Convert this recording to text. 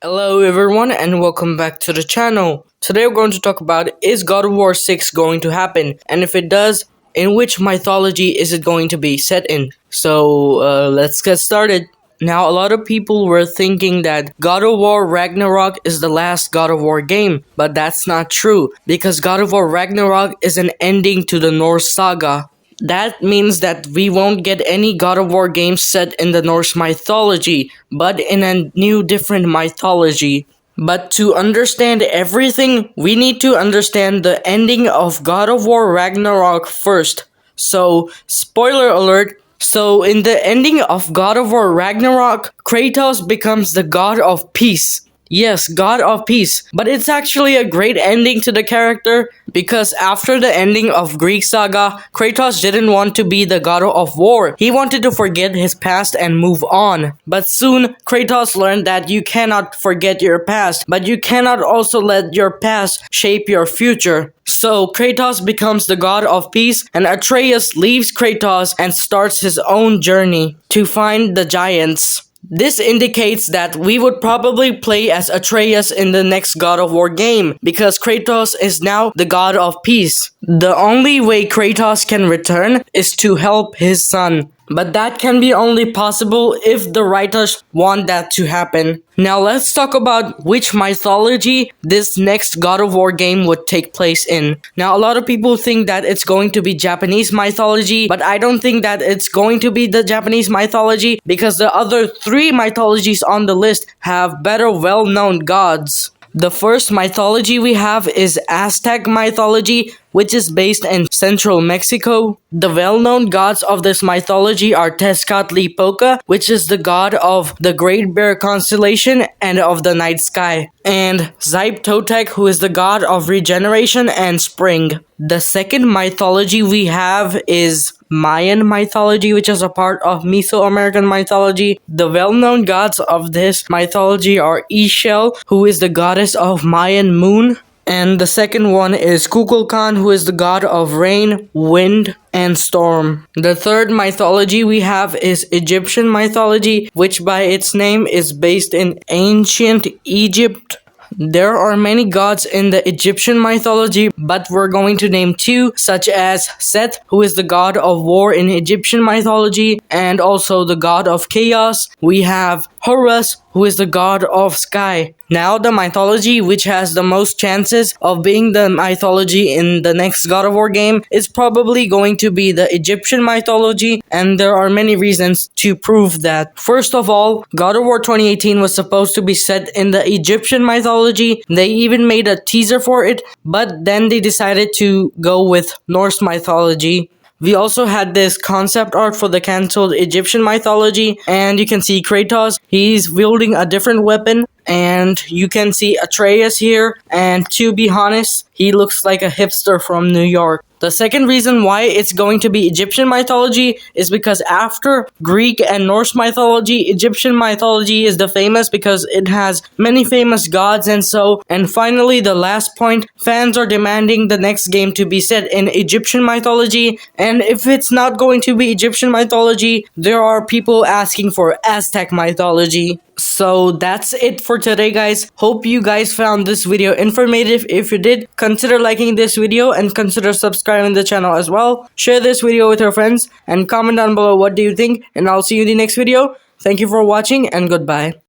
Hello everyone and welcome back to the channel. Today we're going to talk about, is God of War 6 going to happen? And if it does, in which mythology is it going to be set in? So let's get started. Now, a lot of people were thinking that God of War Ragnarok is the last God of War game, but that's not true, because God of War Ragnarok is an ending to the Norse saga. That means that we won't get any God of War games set in the Norse mythology, but in a new different mythology. But to understand everything, we need to understand the ending of God of War Ragnarok first. So, spoiler alert. So, in the ending of God of War Ragnarok, Kratos becomes the God of Peace. Yes, God of Peace. But it's actually a great ending to the character, because after the ending of Greek saga, Kratos didn't want to be the God of War. He wanted to forget his past and move on. But soon, Kratos learned that you cannot forget your past, but you cannot also let your past shape your future. So Kratos becomes the God of Peace, and Atreus leaves Kratos and starts his own journey to find the giants. This indicates that we would probably play as Atreus in the next God of War game, because Kratos is now the God of Peace. The only way Kratos can return is to help his son. But that can be only possible if the writers want that to happen. Now let's talk about which mythology this next God of War game would take place in. Now, a lot of people think that it's going to be Japanese mythology, but I don't think that it's going to be the Japanese mythology, because the other three mythologies on the list have better well-known gods. The first mythology we have is Aztec mythology, which is based in central Mexico. The well-known gods of this mythology are Tezcatlipoca, which is the god of the Great Bear constellation and of the night sky, and Zyptotec, who is the god of regeneration and spring. The second mythology we have is Mayan mythology, which is a part of Mesoamerican mythology. The well-known gods of this mythology are Ixchel, who is the goddess of Mayan moon, and the second one is Kukulkan, who is the god of rain, wind, and storm. The third mythology we have is Egyptian mythology, which by its name is based in ancient Egypt. There are many gods in the Egyptian mythology, but we're going to name two, such as Seth, who is the god of war in Egyptian mythology, and also the god of chaos. We have Horus, who is the god of sky. Now, the mythology which has the most chances of being the mythology in the next God of War game is probably going to be the Egyptian mythology, and there are many reasons to prove that. First of all, God of War 2018 was supposed to be set in the Egyptian mythology. They even made a teaser for it, but then they decided to go with Norse mythology. We also had this concept art for the cancelled Egyptian mythology, and you can see Kratos, he's wielding a different weapon, and you can see Atreus here, and to be honest, he looks like a hipster from New York. The second reason why it's going to be Egyptian mythology is because after Greek and Norse mythology, Egyptian mythology is the famous because it has many famous gods and finally, the last point, fans are demanding the next game to be set in Egyptian mythology, and if it's not going to be Egyptian mythology, there are people asking for Aztec mythology. So that's it for today, guys. Hope you guys found this video informative. If you did, consider liking this video and consider subscribing to the channel as well. Share this video with your friends and comment down below what do you think, and I'll see you in the next video. Thank you for watching and goodbye.